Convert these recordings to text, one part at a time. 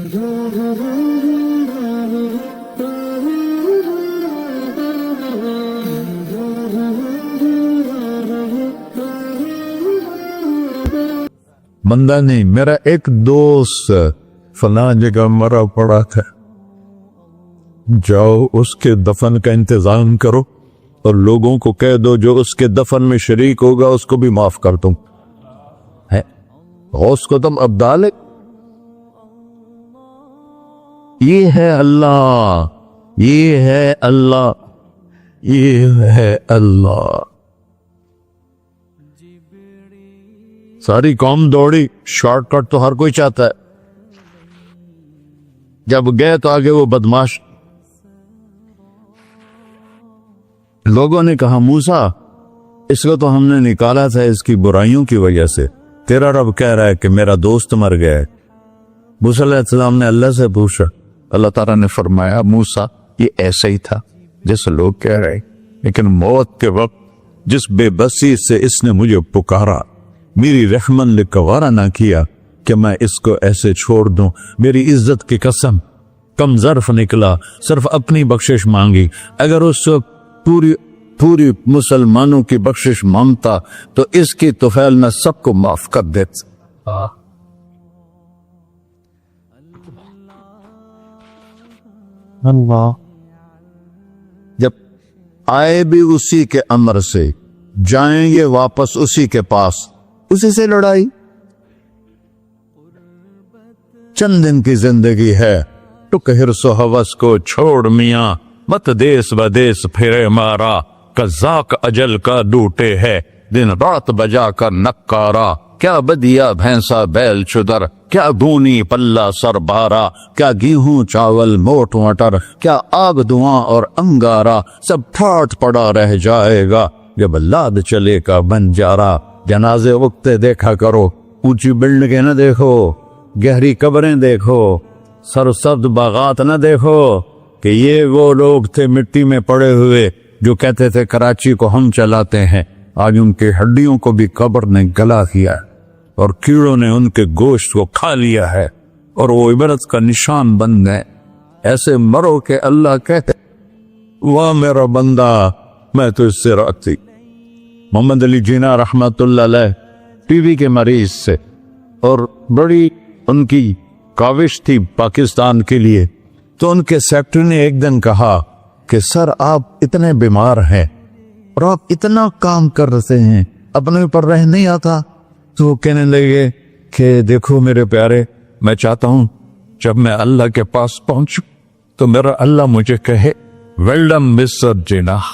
بندہ نہیں، میرا ایک دوست فلاں جگہ مرا پڑا تھا، جاؤ اس کے دفن کا انتظام کرو اور لوگوں کو کہہ دو جو اس کے دفن میں شریک ہوگا اس کو بھی معاف کر دوں۔ ہے غوث کو تم ابدال ہے، یہ ہے اللہ، یہ ہے اللہ، یہ ہے اللہ۔ ساری قوم دوڑی، شارٹ کٹ تو ہر کوئی چاہتا ہے، جب گئے تو آگے وہ بدماش لوگوں نے کہا موسیٰ اس کو تو ہم نے نکالا تھا اس کی برائیوں کی وجہ سے، تیرا رب کہہ رہا ہے کہ میرا دوست مر گیا ہے۔ موسیٰ علیہ السلام نے اللہ سے پوچھا، اللہ تعالیٰ نے فرمایا موسیٰ یہ ایسا ہی تھا جیسے لوگ کہہ رہے، لیکن موت کے وقت جس بے بسی سے اس نے مجھے پکارا، میری رحمن نے گوارا نہ کیا کہ میں اس کو ایسے چھوڑ دوں، میری عزت کی قسم کم ظرف نکلا، صرف اپنی بخشش مانگی، اگر اس پوری مسلمانوں کی بخشش مانگتا تو اس کی طفیل میں سب کو معاف کر دیتا۔ اللہ جب آئے بھی اسی کے امر سے، جائیں گے واپس اسی کے پاس، اسی سے لڑائی۔ چند دن کی زندگی ہے، ٹک حرص و ہوس کو چھوڑ میاں، مت دیس بدیس پھرے مارا، قزاق اجل کا ڈوٹے ہے، دن رات بجا کر نکارا، کیا بدیا بھینسا بیل چدر، کیا گونی پلہ سر بارا، کیا گیہوں چاول موٹ مٹر، کیا آگ دھواں اور انگارا، سب ٹھاٹ پڑا رہ جائے گا جب لاد چلے کا بن جارا۔ جنازے وقتے دیکھا کرو، اونچی بلڈنگیں نہ دیکھو، گہری قبریں دیکھو، سرسبز باغات نہ دیکھو کہ یہ وہ لوگ تھے مٹی میں پڑے ہوئے جو کہتے تھے کراچی کو ہم چلاتے ہیں، آج ان کی ہڈیوں کو بھی قبر نے گلا کیا اور کیڑوں نے ان کے گوشت کو کھا لیا ہے اور وہ عبرت کا نشان بن گئے۔ ایسے مرو کہ اللہ کہتے واہ میرا بندہ میں تو اس سے راضی۔ محمد علی جناح رحمت اللہ علیہ ٹی وی کے مریض سے، اور بڑی ان کی کاوش تھی پاکستان کے لیے، تو ان کے سیکٹری نے ایک دن کہا کہ سر آپ اتنے بیمار ہیں اور آپ اتنا کام کر رہے ہیں، اپنے اوپر رہ نہیں آتا؟ تو وہ کہنے لگے کہ دیکھو میرے پیارے، میں چاہتا ہوں جب میں اللہ کے پاس پہنچوں تو میرا اللہ مجھے کہے ویل ڈن مسٹر جناح،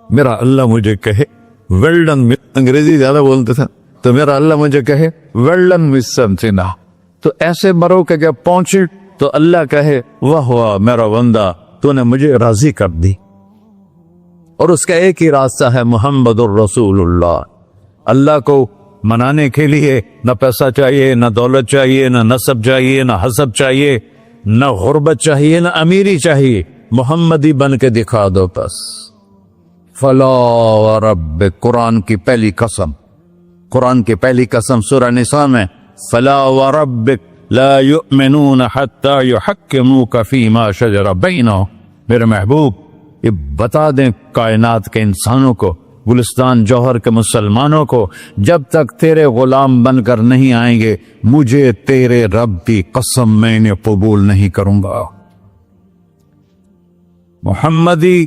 میرا اللہ مجھے کہے ویل ڈن، انگریزی زیادہ بولتے تھے، تو میرا اللہ مجھے کہے ویل ڈن مسٹر جناح۔ تو ایسے مرو کہ جب پہنچے تو اللہ کہے واہ واہ میرا بندہ تو نے مجھے راضی کر دی۔ اور اس کا ایک ہی راستہ ہے محمد الرسول اللہ۔ اللہ کو منانے کے لیے نہ پیسہ چاہیے، نہ دولت چاہیے، نہ نسب چاہیے، نہ حسب چاہیے، نہ غربت چاہیے، نہ امیری چاہیے، محمدی بن کے دکھا دو بس۔ فلا وربک، قرآن کی پہلی قسم، قرآن کی پہلی قسم سورہ نساء میں، فلا وربک لا یؤمنون حتی یحکموک فیما شجر بینہم۔ میرے محبوب یہ بتا دیں کائنات کے انسانوں کو، گلستان جوہر کے مسلمانوں کو، جب تک تیرے غلام بن کر نہیں آئیں گے مجھے تیرے رب کی قسم میں انہیں قبول نہیں کروں گا۔ محمدی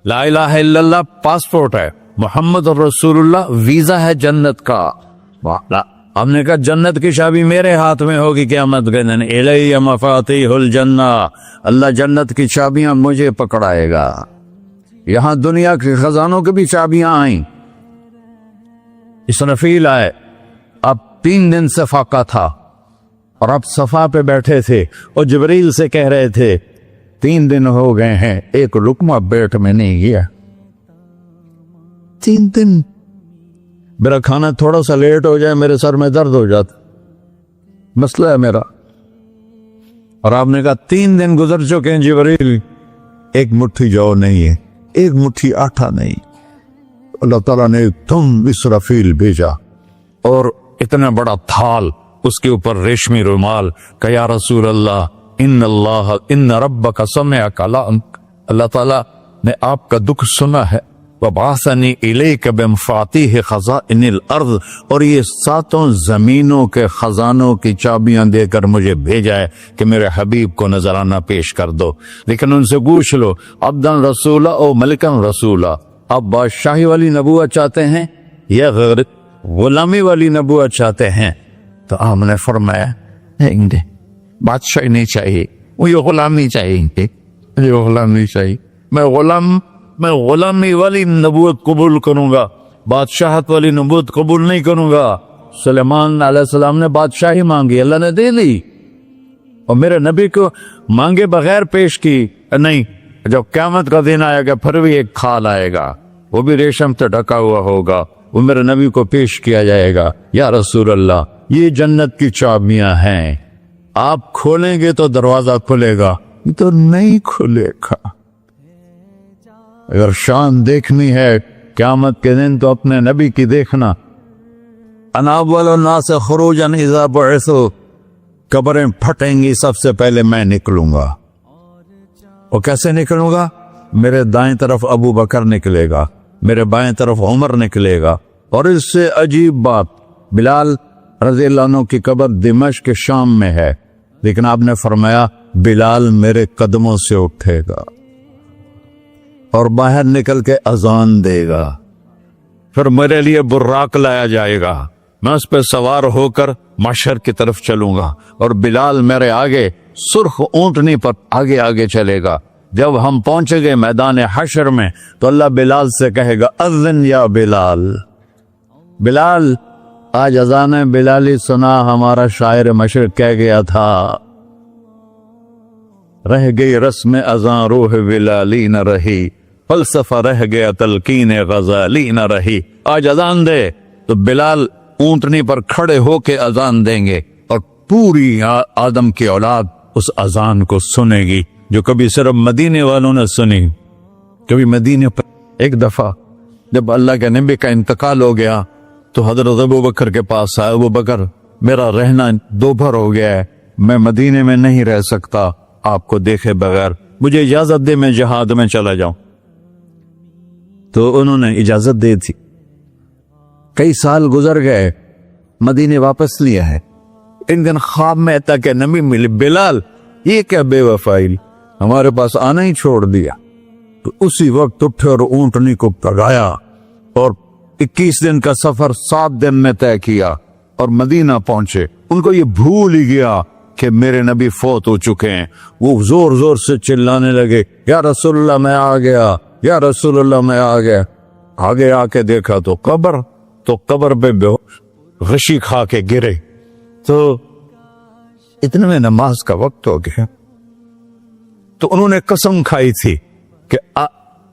لا الہ الا اللہ پاسپورٹ ہے، محمد رسول اللہ ویزا ہے جنت کا۔ ہم نے کہا جنت کی چابی میرے ہاتھ میں ہوگی قیامت کے دن، الی مفاتیح الجنہ، اللہ جنت کی چابیاں مجھے پکڑائے گا۔ یہاں دنیا کے خزانوں کی بھی چابیاں آئیں۔ اسرافیل آئے، اب 3 دن سے فاقہ تھا اور اب صفا پہ بیٹھے تھے اور جبریل سے کہہ رہے تھے 3 دن ہو گئے ہیں ایک لقمہ پیٹ میں نہیں گیا۔ 3 دن میرا کھانا تھوڑا سا لیٹ ہو جائے میرے سر میں درد ہو جاتا، مسئلہ ہے میرا۔ اور آپ نے کہا 3 دن گزر چکے ہیں جبریل، ایک مٹھی جو نہیں ہے، ایک مٹھی آٹا نہیں۔ اللہ تعالیٰ نے تم اسرافیل بھیجا اور اتنا بڑا تھال اس کے اوپر ریشمی رومال کہ یا رسول اللہ ان ربک سمع کلامک، اللہ تعالیٰ نے آپ کا دکھ سنا ہے، وبعثنی الیک بمفاتیح خزائن الارض، اور یہ ساتوں زمینوں کے خزانوں کی چابیاں دے کر مجھے بھیجا ہے کہ میرے حبیب کو نذرانہ پیش کر دو۔ لیکن ان سے پوچھ لو عبدن رسولہ او ملکن رسولہ، آپ بادشاہی والی نبوت چاہتے ہیں یا غیر غلامی والی نبوت چاہتے ہیں؟ تو آپ نے فرمایا نہیں، بادشاہی نہیں چاہیے، مجھے غلامی چاہیے، مجھے غلامی چاہیے، میں غلامی والی نبوت قبول کروں گا، بادشاہت والی نبوت قبول نہیں کروں گا۔ سلیمان علیہ السلام نے بادشاہی مانگی، اللہ نے دے دی، اور میرے نبی کو مانگے بغیر پیش کی نہیں۔ جب قیامت کا دن آئے گا پھر بھی ایک کھال آئے گا، وہ بھی ریشم سے ڈھکا ہوا ہوگا، وہ میرے نبی کو پیش کیا جائے گا، یا رسول اللہ یہ جنت کی چابیاں ہیں، آپ کھولیں گے تو دروازہ کھلے گا، یہ تو نہیں کھلے گا۔ اگر شان دیکھنی ہے قیامت کے دن تو اپنے نبی کی دیکھنا۔ انا اول الناس خروجا اذا بعثوا، قبریں پھٹیں گی سب سے پہلے میں نکلوں گا، اور کیسے نکلوں گا؟ میرے دائیں طرف ابو بکر نکلے گا، میرے بائیں طرف عمر نکلے گا، اور اس سے عجیب بات، بلال رضی اللہ عنہ کی قبر دمشق کے شام میں ہے، لیکن آپ نے فرمایا بلال میرے قدموں سے اٹھے گا اور باہر نکل کے اذان دے گا، پھر میرے لیے براق لایا جائے گا، میں اس پہ سوار ہو کر محشر کی طرف چلوں گا، اور بلال میرے آگے سرخ اونٹنی پر آگے آگے چلے گا۔ جب ہم پہنچے گے میدان حشر میں تو اللہ بلال سے کہے گا اذن یا بلال، بلال آج اذان بلالی سنا، ہمارا شاعر مشرق کہہ گیا تھا، رہ گئی رسم اذان روح بلالی نہ رہی، فلسفہ رہ گیا تلقین غزالی نہ رہی۔ آج اذان دے تو بلال اونٹنی پر کھڑے ہو کے اذان دیں گے، اور پوری آدم کی اولاد اس اذان کو سنے گی جو کبھی صرف مدینے والوں نے سنی۔ کبھی مدینے پر ایک دفعہ جب اللہ کے نبی کا انتقال ہو گیا تو حضرت ابو بکر کے پاس آئے، ابو بکر میرا رہنا دوپہر ہو گیا ہے، میں مدینے میں نہیں رہ سکتا آپ کو دیکھے بغیر، مجھے اجازت دے میں جہاد میں چلا جاؤں۔ تو انہوں نے اجازت دے دی، کئی سال گزر گئے، مدینے واپس لیا ہے، ایک دن خواب میں آتا کہ نبی ملے، بلال یہ کیا بے وفائی، ہمارے پاس آنا ہی چھوڑ دیا۔ تو اسی وقت اٹھے اور اونٹنی کو پگایا، اور 21 دن کا سفر 7 دن میں طے کیا، اور مدینہ پہنچے۔ ان کو یہ بھول ہی گیا کہ میرے نبی فوت ہو چکے ہیں، وہ زور زور سے چلانے لگے یا رسول اللہ میں آ گیا، یا رسول اللہ میں آ گیا۔ آگے آ کے دیکھا تو قبر پہ غشی کھا کے گرے۔ تو اتنے میں نماز کا وقت ہو گیا، تو انہوں نے قسم کھائی تھی کہ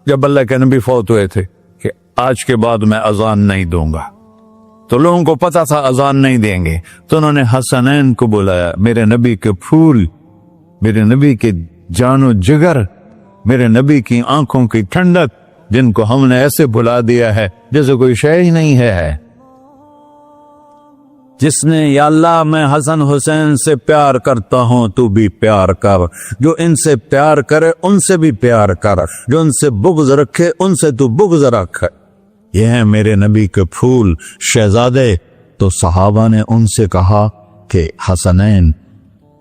جب اللہ کے نبی فوت ہوئے تھے کہ آج کے بعد میں اذان نہیں دوں گا۔ تو لوگوں کو پتا تھا اذان نہیں دیں گے، تو انہوں نے حسنین کو بلایا، میرے نبی کے پھول، میرے نبی کے جان و جگر، میرے نبی کی آنکھوں کی ٹھنڈک، جن کو ہم نے ایسے بلا دیا ہے جیسے کوئی شے ہی نہیں ہے۔ جس نے یا اللہ میں حسن حسین سے پیار کرتا ہوں تو بھی پیار کر، جو ان سے پیار کرے ان سے بھی پیار کر، جو ان سے بغض رکھے ان سے تو بغض رکھ۔ یہ ہیں میرے نبی کے پھول شہزادے۔ تو صحابہ نے ان سے کہا کہ حسنین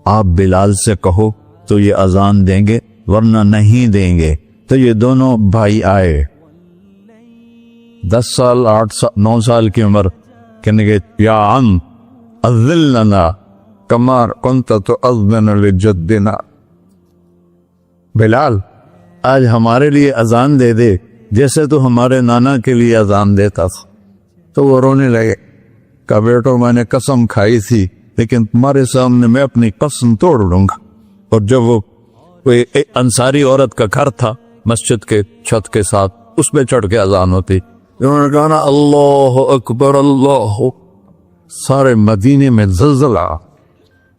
آپ بلال سے کہو تو یہ اذان دیں گے، ورنہ نہیں دیں گے۔ تو یہ دونوں بھائی آئے، 10 سال 8 سال 9 سال کی عمر، کہنے گے یا عم اذن لنا کما کنت تؤذن لجدنا، بلال آج ہمارے لیے اذان دے دے جیسے تو ہمارے نانا کے لیے اذان دیتا تھا۔ تو وہ رونے لگے، کہا بیٹو میں نے قسم کھائی تھی، لیکن تمہارے سامنے میں اپنی قسم توڑ لوں گا۔ اور جب وہ ایک انصاری عورت کا گھر تھا مسجد کے چھت کے ساتھ، اس پہ چڑھ کے اذان ہوتی، انہوں نے کہا نا اللہ اکبر اللہ، سارے مدینے میں زلزلہ،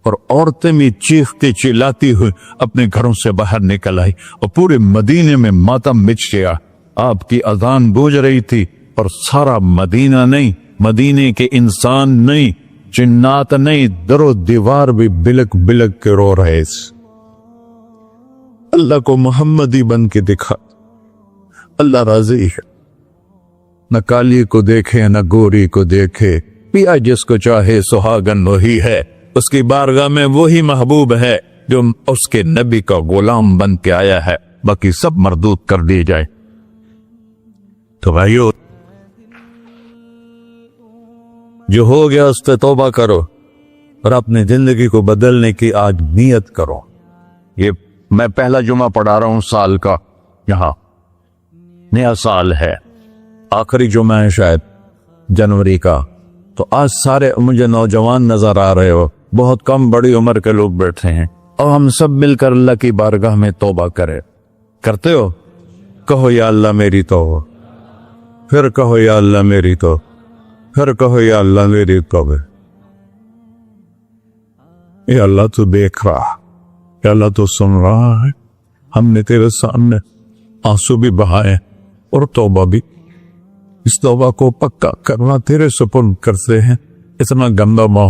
اور عورتیں بھی چیختی چلاتی ہوئی اپنے گھروں سے باہر نکل آئی، اور پورے مدینے میں ماتم مچ گیا۔ آپ کی اذان گونج رہی تھی، اور سارا مدینہ نہیں، مدینے کے انسان نہیں، جنات نہیں در و دیوار بھی بلک بلک کے رو رہے اللہ کو محمدی بن کے دکھا اللہ راضی ہے نہ کالی کو دیکھے نہ گوری کو دیکھے پیا جس کو چاہے سہاگن وہی ہے اس کی بارگاہ میں وہی محبوب ہے جو اس کے نبی کا غلام بن کے آیا ہے باقی سب مردود کر دی جائے تو بھائیو جو ہو گیا اس پہ توبہ کرو اور اپنی زندگی کو بدلنے کی آج نیت کرو یہ میں پہلا جمعہ پڑھا رہا ہوں سال کا یہاں نیا سال ہے آخری جمعہ ہے شاید جنوری کا تو آج سارے مجھے نوجوان نظر آ رہے ہو بہت کم بڑی عمر کے لوگ بیٹھے ہیں اور ہم سب مل کر اللہ کی بارگاہ میں توبہ کرتے ہو کہو یا اللہ میری توبہ پھر کہو یا اللہ میری تو پھر کہو یا اللہ میری توبہ یا اللہ تو دیکھ رہا یا اللہ تو سن رہا ہے ہم نے تیرے سامنے آنسو بھی بہائے اور توبہ بھی اس توبہ کو پکا کرنا تیرے سپرد کرتے ہیں اتنا گندا ماحول